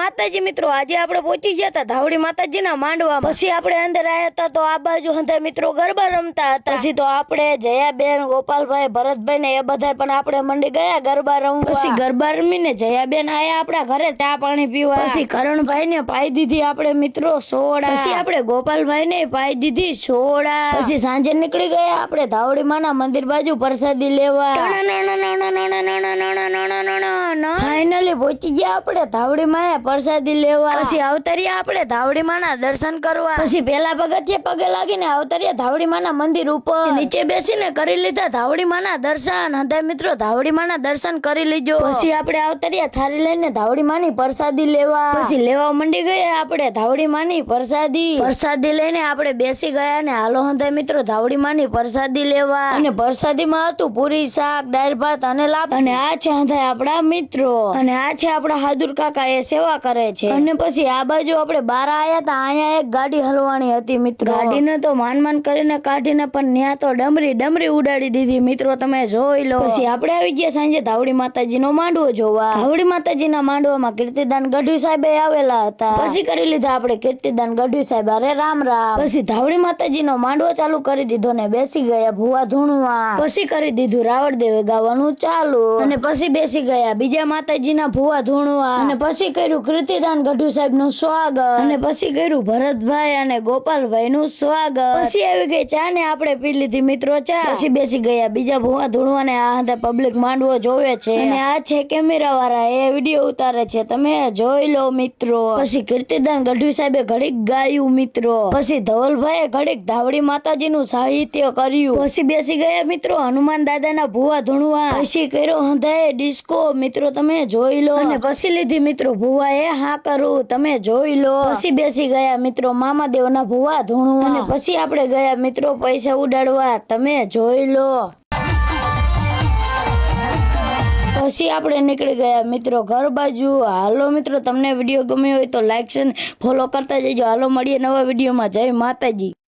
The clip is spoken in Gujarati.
માતાજી મિત્રો, આજે આપણે પહોંચી ગયા હતા ધાવડી માતાજીના માંડવામાં. પછી આપણે અંદર આવ્યા હતા તો આ બાજુ હતા મિત્રો ગરબા રમતા હતા. પછી તો આપણે જયાબેન, ગોપાલભાઈ, ભરતભાઈ ને એ બધા પણ આપણે મંડી ગયા ગરબા રમવા. પછી ગરબા રમીને જયાબેન આયા આપણા ઘરે ચા પાણી પીવા. પછી કરણભાઈ ને પાઈ દીધી આપણે મિત્રો સોડા. પછી આપણે ગોપાલભાઈ ને પાઈ દીધી સોડા. પછી સાંજે નીકળી ગયા આપણે ધાવડી માના મંદિર બાજુ પ્રસાદી લેવા. ફાઇનલી પહોંચી ગયા આપણે ધાવડી માએ પ્રસાદી લેવા. પછી અવતર્યા આપણે ધાવડી માના દર્શન કરવા. પછી પેલા પગથિયે પગે લાગીને અવતર્યા ધાવડી માના મંદિર ઉપર. નીચે બેસીને કરી લીધા ધાવડી માના દર્શન. હંધાય મિત્રો ધાવડી માના દર્શન કરી લીજો. પછી આપણે અવતર્યા થાળી લઈને ધાવડી માની પ્રસાદી લેવા. પછી લેવા મંડી ગયા આપણે ધાવડી માની પ્રસાદી લઈને આપણે બેસી ગયા ને હાલો હંધાય મિત્રો ધાવડી માની પ્રસાદી લેવા. અને પ્રસાદીમાં હતું પૂરી, શાક, દાળ ભાત અને લાપસી. અને આ છે હંધાય આપણા મિત્રો અને આ છે આપણા હાદુર કાકા, એ સેવા કરે છે. અને પછી આ બાજુ આપણે બાર આયા હતા. અહીંયા એક ગાડી હલવાની હતી મિત્રો. ગાડીને તો માન કરીને કાઢીને પણ ન્યા તો ડમરી ઉડાડી દીધી મિત્રો, તમે જોઈ લો. પછી આપણે આવી ગયા સાંજે ધાવડી માતાજીનો માંડવો જોવા. ધાવડી માતાજીના માંડવામાં કીર્તિદાન ગઢવી સાહેબ આવેલા હતા. પછી કરી લીધા આપણે કીર્તિદાન ગઢવી સાહેબ અરે રામ રામ. પછી ધાવડી માતાજીનો માંડવો ચાલુ કરી દીધો ને બેસી ગયા ભુવા ધૂણવા. પછી કરી દીધું રાવણ દેવે ગાવાનું ચાલુ. અને પછી બેસી ગયા બીજા માતાજીના ભુવા ધૂણવા. અને પછી કર્યું કીર્તિદાન ગઢવી સાહેબ નું સ્વાગત. અને પછી કર્યું ભરતભાઈ અને ગોપાલભાઈ નું સ્વાગત. પછી આવી ગઈ ચા ને આપણે પી લીધી મિત્રો ચા. પછી બેસી ગયા બીજા ભુવા ધૂણવા ને આ હતા પબ્લિક માંડવો જોવે છે. અને આ છે કેમેરા વાળા, એ વિડીયો ઉતારે છે, તમે જોઈ લો મિત્રો. પછી કીર્તિદાન ગઢવી સાહેબે ઘડીક ગાયું મિત્રો. પછી ધવલભાઈ ઘડીક ધાવડી માતાજી નું સાહિત્ય કર્યું. પછી બેસી ગયા મિત્રો હનુમાન દાદાના ભુવા ધૂણવા. પછી કર્યો હંધાય ડિસ્કો મિત્રો, તમે જોઈ લો. અને પછી લીધી મિત્રો ભુવા એ હા કરું, તમે જોઈ લો. પછી બેસી ગયા મિત્રો મામાદેવના ભુવા ધૂણવા. અને પછી આપણે ગયા મિત્રો પૈસા ઉડાડવા, તમે જોઈ લો. પછી આપણે નીકળી ગયા મિત્રો ઘર બાજુ. હાલો મિત્રો, તમને વિડીયો ગમ્યો હોય તો લાઈક અને ફોલો કરતા જજો. હાલો મળીએ નવા વિડીયોમાં. જય માતાજી.